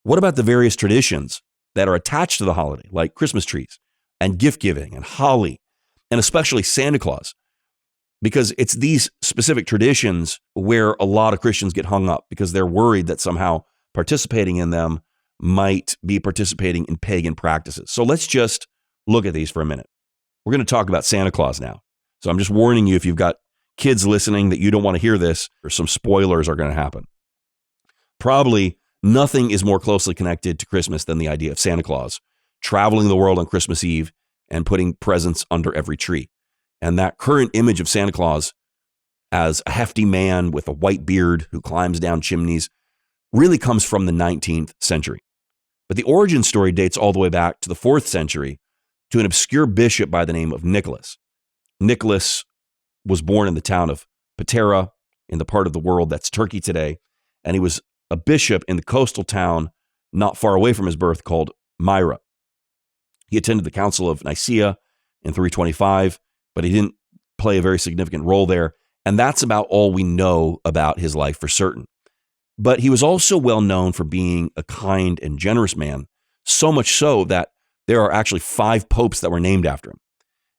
What about the various traditions that are attached to the holiday, like Christmas trees and gift giving and holly, and especially Santa Claus? Because it's these specific traditions where a lot of Christians get hung up because they're worried that somehow participating in them might be participating in pagan practices. So let's just look at these for a minute. We're going to talk about Santa Claus now. So I'm just warning you, if you've got kids listening that you don't want to hear this, or some spoilers are going to happen. Probably nothing is more closely connected to Christmas than the idea of Santa Claus traveling the world on Christmas Eve and putting presents under every tree. And that current image of Santa Claus as a hefty man with a white beard who climbs down chimneys really comes from the 19th century. But the origin story dates all the way back to the 4th century to an obscure bishop by the name of Nicholas. Nicholas was born in the town of Patara in the part of the world that's Turkey today, and he was a bishop in the coastal town not far away from his birth called Myra. He attended the Council of Nicaea in 325, but he didn't play a very significant role there, and that's about all we know about his life for certain. But he was also well known for being a kind and generous man, so much so that there are actually 5 popes that were named after him.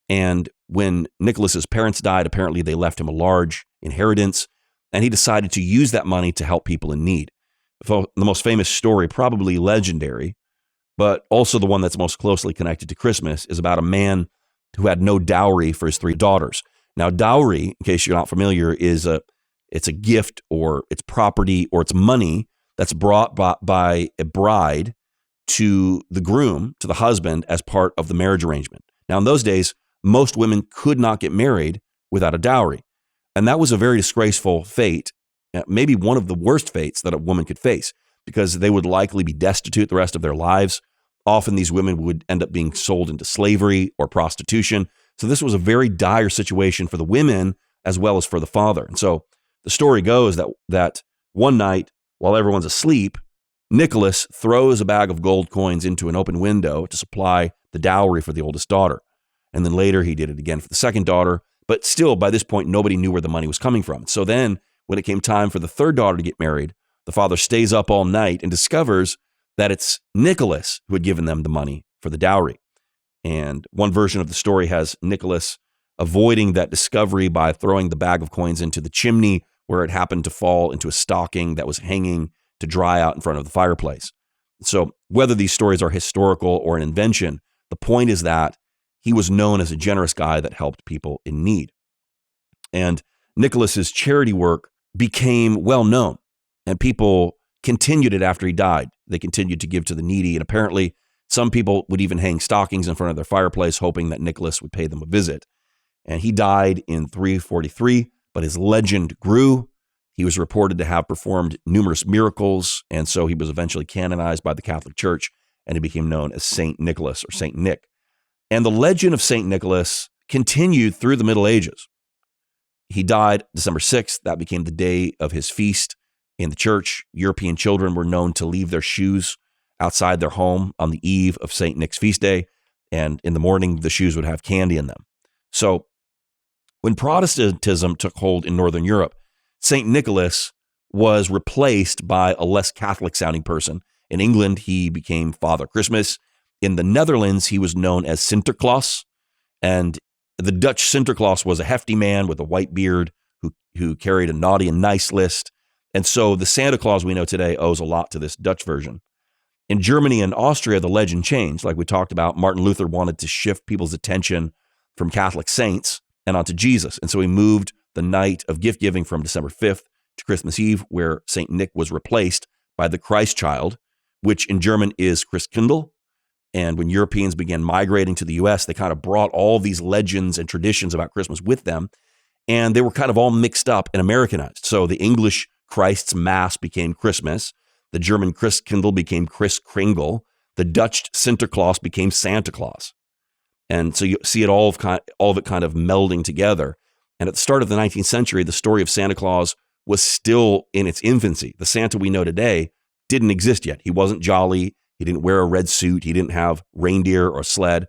And when Nicholas's parents died, apparently they left him a large inheritance, and he decided to use that money to help people in need. The most famous story, probably legendary, but also the one that's most closely connected to Christmas, is about a man who had no dowry for his 3 daughters. Now, dowry, in case you're not familiar, it's a gift, or it's property, or it's money that's brought by a bride to the groom, to the husband, as part of the marriage arrangement. Now, in those days, most women could not get married without a dowry. And that was a very disgraceful fate, maybe one of the worst fates that a woman could face, because they would likely be destitute the rest of their lives. Often these women would end up being sold into slavery or prostitution. So this was a very dire situation for the women as well as for the father. And so the story goes that one night, while everyone's asleep, Nicholas throws a bag of gold coins into an open window to supply the dowry for the oldest daughter. And then later he did it again for the second daughter. But still, by this point, nobody knew where the money was coming from. So then when it came time for the third daughter to get married, the father stays up all night and discovers that it's Nicholas who had given them the money for the dowry. And one version of the story has Nicholas avoiding that discovery by throwing the bag of coins into the chimney, where it happened to fall into a stocking that was hanging to dry out in front of the fireplace. So whether these stories are historical or an invention, the point is that he was known as a generous guy that helped people in need. And Nicholas's charity work became well known, and people continued it after he died. They continued to give to the needy, and apparently some people would even hang stockings in front of their fireplace, hoping that Nicholas would pay them a visit. And he died in 343, but his legend grew. He was reported to have performed numerous miracles, and so he was eventually canonized by the Catholic Church, and he became known as Saint Nicholas or Saint Nick. And the legend of Saint Nicholas continued through the Middle Ages. He died December 6th. That became the day of his feast in the church. European children were known to leave their shoes outside their home on the eve of Saint Nick's feast day, and in the morning, the shoes would have candy in them. So when Protestantism took hold in Northern Europe, Saint Nicholas was replaced by a less Catholic-sounding person. In England, he became Father Christmas. In the Netherlands, he was known as Sinterklaas, and the Dutch Sinterklaas was a hefty man with a white beard who carried a naughty and nice list. And so the Santa Claus we know today owes a lot to this Dutch version. In Germany and Austria, the legend changed. Like we talked about, Martin Luther wanted to shift people's attention from Catholic saints and onto Jesus. And so he moved the night of gift giving from December 5th to Christmas Eve, where St. Nick was replaced by the Christ child, which in German is Christkindl. And when Europeans began migrating to the U.S., they kind of brought all these legends and traditions about Christmas with them, and they were kind of all mixed up and Americanized. So the English Christ's Mass became Christmas. The German Christkindl became Christkringle. The Dutch Sinterklaas became Santa Claus. And so you see all of it kind of melding together. And at the start of the 19th century, the story of Santa Claus was still in its infancy. The Santa we know today didn't exist yet. He wasn't jolly. He didn't wear a red suit. He didn't have reindeer or sled.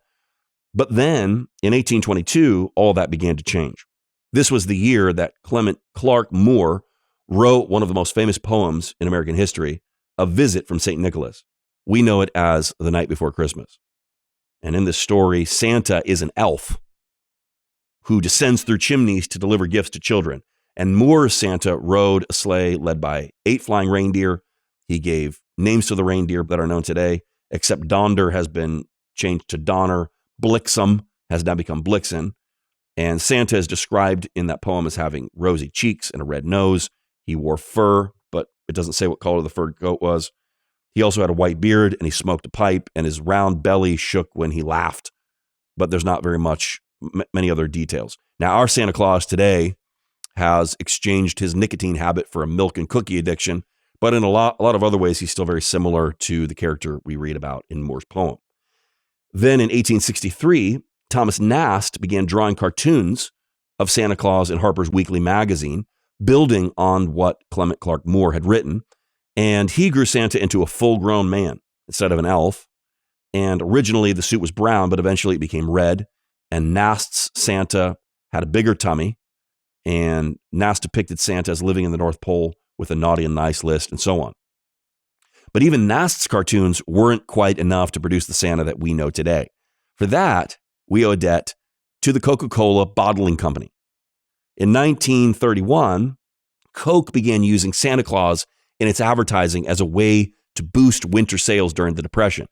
But then in 1822, all that began to change. This was the year that Clement Clarke Moore wrote one of the most famous poems in American history a visit from St. Nicholas. We know it as the night before Christmas. And in this story, Santa is an elf who descends through chimneys to deliver gifts to children. And Moore's Santa rode a sleigh led by 8 flying reindeer. He gave names to the reindeer that are known today, except Donder has been changed to Donner. Blixen has now become Blixen. And Santa is described in that poem as having rosy cheeks and a red nose. He wore fur, but it doesn't say what color the fur coat was. He also had a white beard, and he smoked a pipe, and his round belly shook when he laughed. But there's not very many other details. Now, our Santa Claus today has exchanged his nicotine habit for a milk and cookie addiction, but in a lot of other ways, he's still very similar to the character we read about in Moore's poem. Then in 1863, Thomas Nast began drawing cartoons of Santa Claus in Harper's Weekly magazine, building on what Clement Clarke Moore had written. And he grew Santa into a full-grown man instead of an elf. And originally the suit was brown, but eventually it became red. And Nast's Santa had a bigger tummy. And Nast depicted Santa as living in the North Pole with a naughty and nice list and so on. But even Nast's cartoons weren't quite enough to produce the Santa that we know today. For that, we owe a debt to the Coca-Cola bottling company. In 1931, Coke began using Santa Claus in its advertising as a way to boost winter sales during the Depression.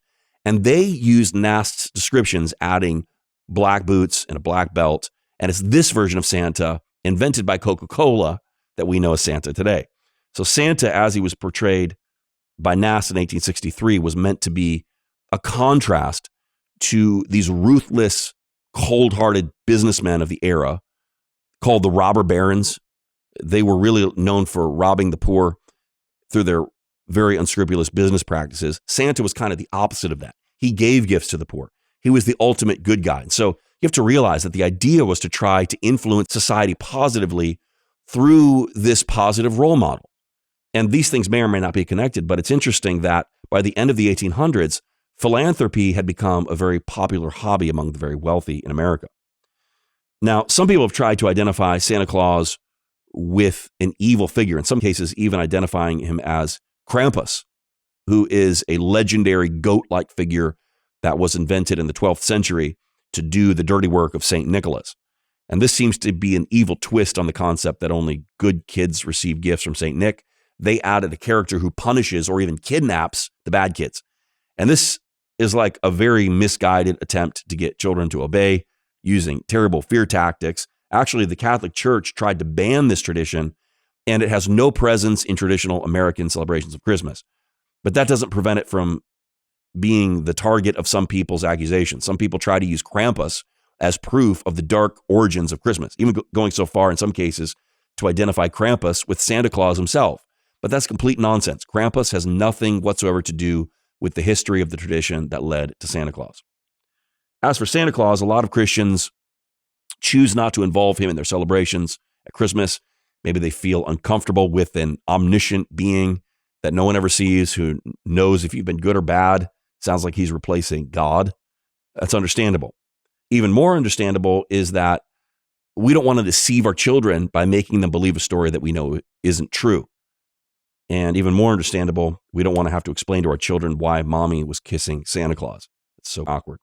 And they used Nast's descriptions, adding black boots and a black belt. And it's this version of Santa, invented by Coca-Cola, that we know as Santa today. So Santa, as he was portrayed by Nast in 1863, was meant to be a contrast to these ruthless, cold-hearted businessmen of the era called the robber barons. They were really known for robbing the poor through their very unscrupulous business practices. Santa was kind of the opposite of that. He gave gifts to the poor. He was the ultimate good guy. And so you have to realize that the idea was to try to influence society positively through this positive role model. And these things may or may not be connected, but it's interesting that by the end of the 1800s, philanthropy had become a very popular hobby among the very wealthy in America. Now, some people have tried to identify Santa Claus with an evil figure, in some cases even identifying him as Krampus, who is a legendary goat-like figure that was invented in the 12th century to do the dirty work of St. Nicholas. And this seems to be an evil twist on the concept that only good kids receive gifts from St. Nick. They added a character who punishes or even kidnaps the bad kids. And this is like a very misguided attempt to get children to obey using terrible fear tactics. Actually, the Catholic Church tried to ban this tradition, and it has no presence in traditional American celebrations of Christmas. But that doesn't prevent it from being the target of some people's accusations. Some people try to use Krampus as proof of the dark origins of Christmas, even going so far in some cases to identify Krampus with Santa Claus himself. But that's complete nonsense. Krampus has nothing whatsoever to do with the history of the tradition that led to Santa Claus. As for Santa Claus, a lot of Christians choose not to involve him in their celebrations at Christmas. Maybe they feel uncomfortable with an omniscient being that no one ever sees, who knows if you've been good or bad. Sounds like he's replacing God. That's understandable. Even more understandable is that we don't want to deceive our children by making them believe a story that we know isn't true. And even more understandable, we don't want to have to explain to our children why mommy was kissing Santa Claus. It's so awkward.